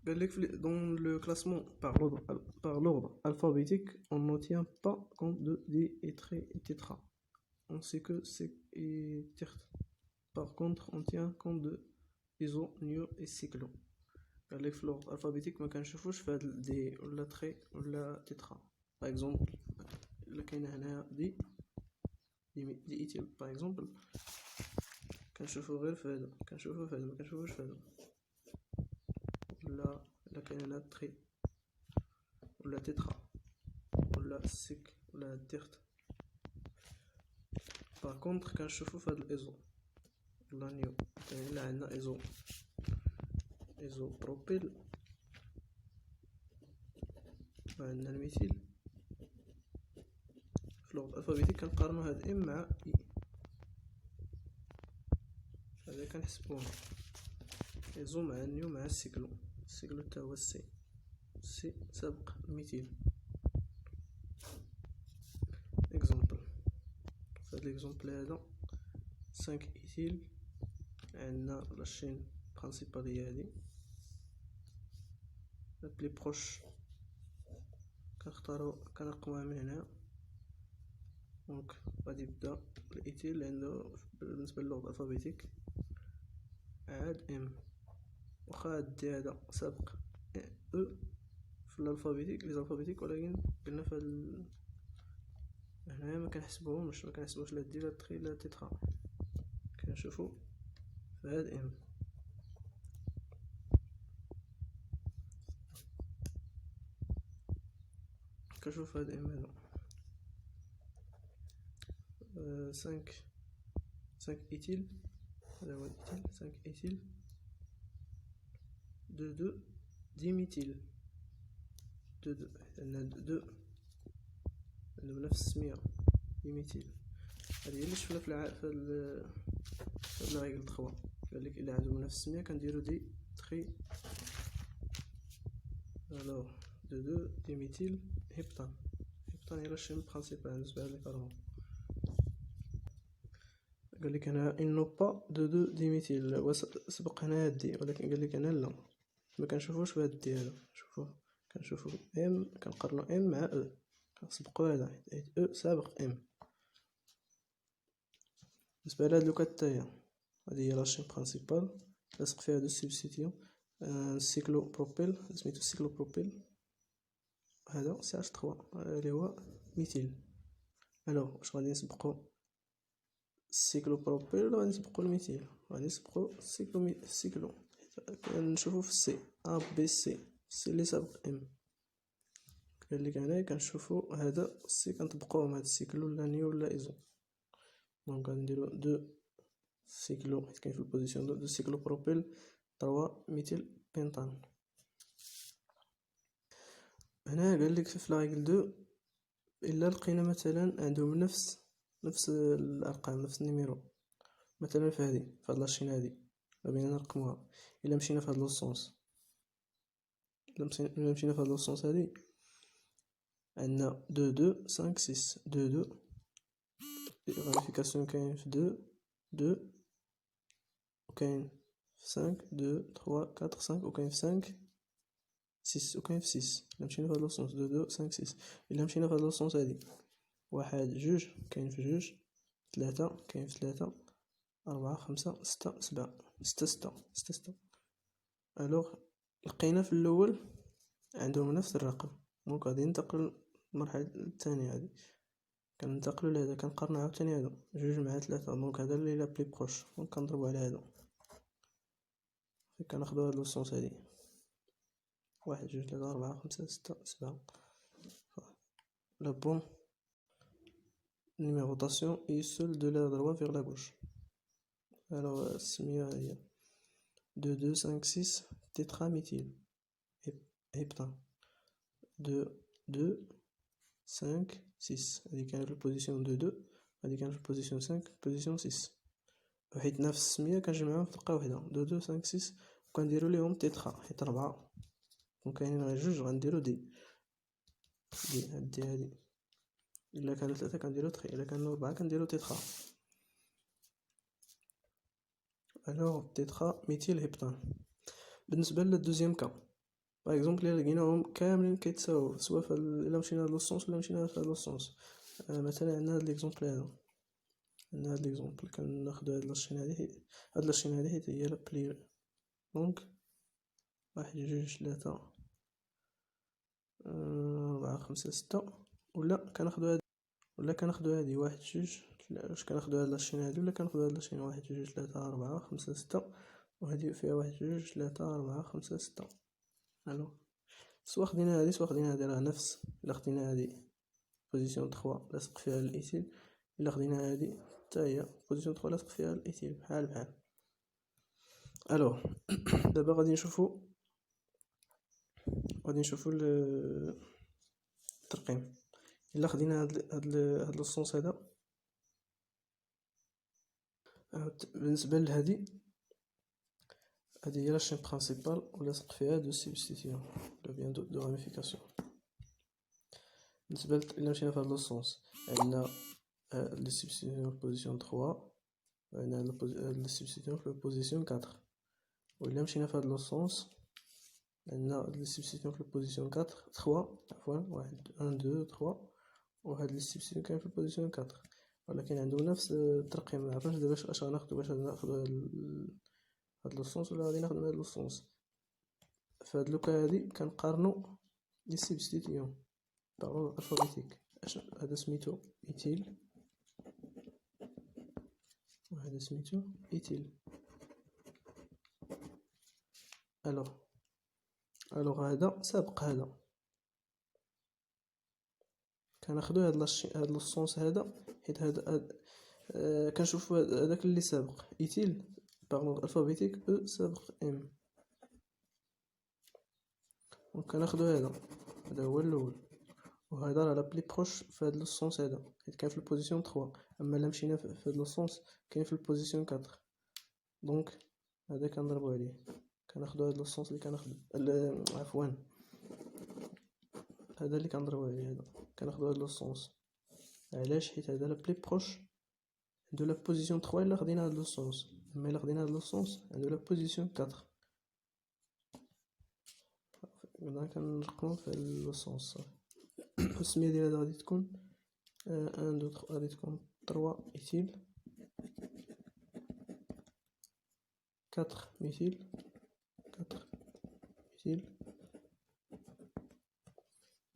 Dans le classement par l'ordre alphabétique, on ne tient pas compte de di et tri et tétra. On sait que c'est et tert. Par contre, on tient compte de iso, nio et cyclo. Dans l'ordre alphabétique, ما كنشوفوش في هاد الدي ولا تري ولا tétra. Par exemple, إلا كاينة هنايا دي إيتيل par exemple. كنشوفو غير في هذا، كنشوفو في هذا، مكنشوفوش في هذا. ولا كاين هنا تري ولا تيترا ولا سيك ولا تيرت. باغ كونطخ كنشوفو في هاد الايزو ولا نيو. كاين هنا عندنا ايزو بروبيل، وعندنا الميثيل. في اللغة الألفابيتيك كنقارنو هاد ام مع اي، هذا كنحسبوه ايزو مع النيو مع السيكلو. السيكلو تا هو السي سابق الميثيل. اكزومبل، في هاد ليكزومبل هذا 5 ايثيل، عندنا لاشين برينسيبال هي هادي. بلي بروش كنرقموها من هنا. دونك غادي يبدا الايثيل عنده بالنسبه للغة الالفابيتيك عاد ام، واخا هاد دي هذا سابق او في الالفابيتيك لي زالفابيتيك، ولكن قلنا في هنايا ما كنحسبوش لا دي لا تري لا تيترا، كنشوفو في هاد ام. كنشوف هاد ام هذا 5 ايثيل، هذا هو الايثيل 5 ايثيل 2 ديميثيل. عندنا 2 عندهم نفس السمية ديميثيل. هذه هي اللي شفنا في لا ريغل 3. قالك الا عندهم نفس السمية كنديرو دي تري. الوغ 2 ديميثيل هيبتان هي لا شين برينسيبال بالنسبة لهاد الكربون. قالك هنا إنو با 2 ديميثيل، هو سبق هنا هاد دي، ولكن قالك هنا لا، ما كنشوفوش في هاد دي هذا. كنشوفو ام، كنقارنو ام مع او، كنسبقو هذا حيت او سابق ام. بالنسبة لهاد لوكات تاهي، هادي هي لاشين برينسيبال لاصق فيها دو سبستيتيون. سيكلو بروبيل سميتو سيكلو بروبيل، هذا سي اش 3 اللي هو ميثيل. الوغ واش غادي نسبقو السيكلو بروبيل ولا غادي نسبقو الميثيل؟ غادي نسبقو السيكلو كنشوفو في السي ا بي سي اللي سابق ام. قالك هنايا كنشوفو هذا السي كنطبقوهم هاد السيكلو ولا نيو ولا ايزو. دونك غادي نديرو 2 سيكلو حيت كاين في البوزيسيون 2 سيكلو بروبيل 3 ميثيل بنتان. هنا قالك في لاغيل 2 الا لقينا مثلا عندهم نفس الارقام، نفس النيميرو، مثلا في هاد لاشين هادي بغينا نرقموها. الا مشينا في هاد لوسونس، هادي عندنا 2 5 6 2 فيريفيكاسيون. كاين في 2 وكاين في 5 2 3 4 5 وكاين في 5 6 وكاين في 6. الا مشينا في هاد لوسونس 2 5 6، الا مشينا في هاد لوسونس هادي 1 2 كاين في 2 3 كاين في 3 4 5 6 7 6. الوغ لقينا في الاول عندهم نفس الرقم، دونك غادي ننتقل للمرحلة الثانية. هادي كننتقلو لهذا، كنقارنو عاوتاني هادو 2 مع 3، دونك هذا اللي لا بلي بروش، دونك كنضربو على هادو. كناخدو هاد لوسونس هادي 1 2 3 4 5 6 7. La bonne numérotation est seule de la droite vers la gauche. Alors, السمية هي 2 5 6 tétraméthyle heptane. 2 5 6 هادي كانت البوزيسيون 2 هادي كانت البوزيسيون 5 بوزيسيون 6، وحيت نفس السمية كنجمعوهم في دقة وحدة 2 5 6 وكنديرو ليهم تيترا حيت 4 وكاينين غير 2 غنديرو دي هادي. إلا كانوا 3 كنديرو تري، إلا كانوا 4 كنديرو تيترا. الوغ تيترا ميثيل هيبتان. بالنسبة للدوزيام كا باغ اكزومبل الا لقيناهم كاملين كيتساووا سواء في الا مشينا هاد لوسونس ولا مشينا في هاد لوسونس. مثلا عندنا هاد ليكزومبل هذا، عندنا هاد ليكزومبل كناخدو هاد لاشين هادي، هاد لاشين هادي حيت هي لا بلي لونغ، 1 2 3 4 5 6. ولا كناخدو هادي 1 2 واش كناخدو هاد لاشين هادي ولا كناخدو هاد لاشين 1 2 3 4 5 6، وهادي فيها 1 2 3 4 5 6. الو سوا خدينا هادي سوا خدينا هادي راه نفس. الا خدينا هادي بوزيسيون 3 لاصق فيها الايثيل، الا خدينا هادي حتى هي بوزيسيون 3 لاصق فيها الايثيل بحال بحال. الو دابا غادي نشوفو الترقيم. الا خدينا هاد الصوص هذا بالنسبه لهادي، هادي هي لاشين برينسيبال ولاصق فيها دو سبستيتيون ولا بيان دو راميفيكاسيون. بالنسبه الا مشينا في هاد الصوص عندنا لي سبستيتيون في بوزيسيون 3، عندنا لي سبستيتيون في بوزيسيون 4. وإلا مشينا في هاد الصوص عندنا لي سبستيتيون في بوزيسيون 4 3 عفوا 1 2 3، وهاد لي سبستيتيون كاين في بوزيسيون 4 ولكن عندهم نفس الترقيم. معرفناش دابا اش غناخدو، واش غناخدو هاد لوسونس ولا غادي ناخدو هاد لوسونس. فهاد لوكا هادي كنقارنو لي سبستيتيون باغ الفابيتيك. هذا سميتو ايتيل وهذا سميتو ايتيل. الوغ هذا سابق هذا، كناخدو هاد لوسونس هذا حيت هذا كنشوفو هذاك اللي سابق ايتيل باغ الفابيتيك او سابق ام، وكناخدو هذا هو الاول، وهذا راه لا بلي بروش في هاد لوسونس هذا حيت كان في البوزيسيون 3. اما الا مشينا في هاد لوسونس كاين في البوزيسيون 4. دونك هذا كنضربو عليه، كناخدو هاد لوسونس اللي كناخدو عفوا هذا اللي كنضربو عليه، هذا كناخدو هاد لوسونس. علاش؟ حيت هذا لا بلي بروش عندو لا بوزيسيون 3 الا خدينا هاد لوسونس، اما الا خدينا هاد لوسونس عندو لا بوزيسيون 4. هنا كنرقمو في لوسونس صافي. السميه ديال هذا غادي تكون 1 2 3، غادي تكون 3 ايثيل 4 ميثيل 4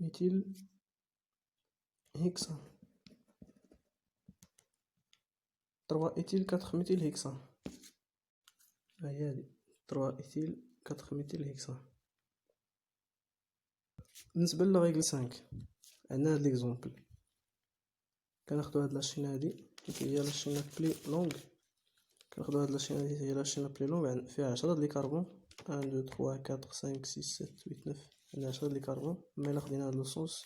ميثيل هيكسان 3 ايثيل 4 ميثيل هيكسان. هي هادي 3 ايثيل 4 ميثيل هيكسان. بالنسبه ل ريغل 5 عندنا هاد ليكزومبل، كناخدو هاد لاشين هادي حيت هي لاشين بلي لونغ. كناخدو هاد لاشين هادي هي لاشين بلي لونغ، فيها 10 ديال الكربون 1 2 3 4 5 6 7 8 9، عندنا 10 ديال الكربون. اما الا خدينا هاد لوسونس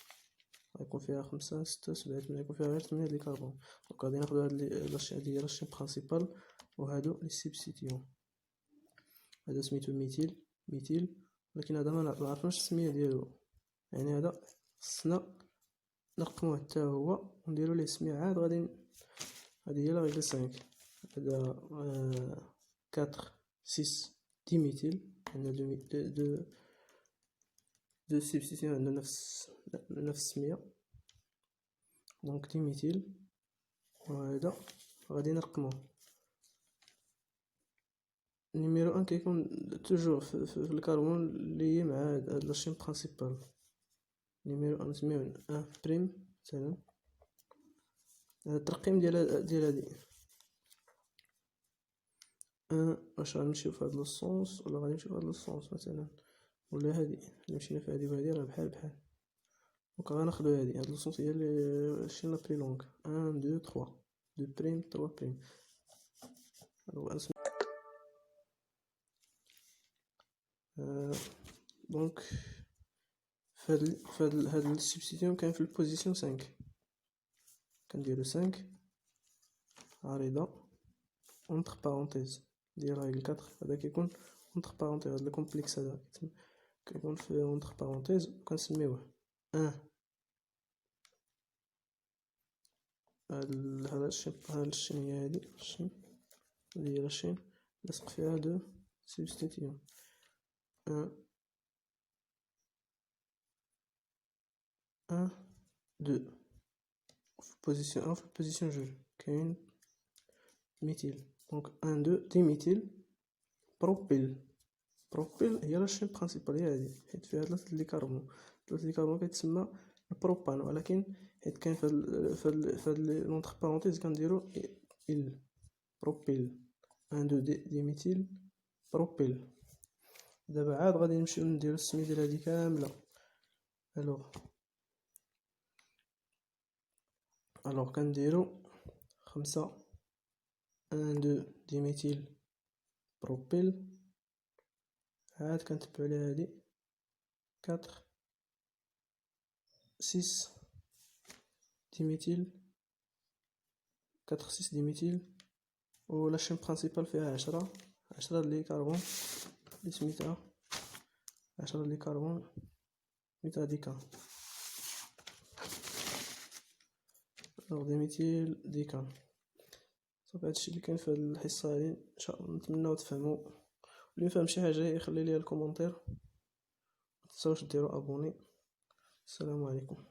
غيكون فيها 5 6 7 8، غيكون فيها غير 8 ديال الكربون. دونك غادي ناخدو هاد لاشين هادي هي لاشين برينسيبال، وهادو لي سبستيتيون. هذا سميتو ميثيل ولكن هذا ما عرفناش السميه ديالو، يعني هذا خصنا نرقموه حتى هو ونديرو ليه سميه عاد. هذه هي لا ريغل 5. هذا 4 6 ديميثيل، عندنا دو سبستيتيون عندنا نفس السميه، دونك ديميثيل. وهذا غادي نرقموه. نيميرو 1 كيكون توجور في الكربون اللي هي مع هاد لاشين برينسيبال. نيميرو 1 نسميوه 1 بريم مثلا. الترقيم ديال هادي واش غنمشيو في هاد لوسونس ولا غادي نمشيو في هاد لوسونس مثلا، ولا هادي اللي مشينا في هادي وهادي راه بحال بحال. دونك غناخدو هاد لوسونس هي لاشين لا بلي لونغ 1 2 3 2 بريم 3 بريم. دونك هاد السبستيتيون كاين في البوزيسيون 5. كنديرو 5 عريضة اونتر بارونتيز ديال ريغل 4. هذا كيكون اونتر بارونتيز، هاد الكومبلكس هذا كيكون في اونتر بارونتيز، وكنسميوه 1. هذا الشين هي هادي الشين هي لاشين لاصق فيها دو سبستيتيون 1 1 2 في البوزيسيون 1 في البوزيسيون 2 كاين ميثيل دونك 1 2 ديميثيل بروبيل. بروبيل هي لا شين برينسيبال هي هادي حيت فيها 3 لي كربون. 3 لي كربون كيتسمى البروبان ولكن حيت كاين فهاد لونتر بارونتيز كنديرو ال بروبيل 1 2 ديميثيل بروبيل. دابا عاد غادي نمشيو نديرو السميه ديال هادي كامله. الوغ كنديرو 5 1 2 ديميثيل بروبيل. عاد كنتبعو على هادي 4 6 ديميثيل 4 6 ديميثيل و لا شين برينسيبال فيها 10 لي كربون اللي سميتها 10 لي كربون سميتها ديكان. ديميثيل ديكان. صافي هادشي اللي كاين في هاد الحصه هادي. ان شاء الله نتمنىو تفهموا. اللي فهم شي حاجه يخلي ليا الكومونتير. متنساوش ديروا ابوني. السلام عليكم.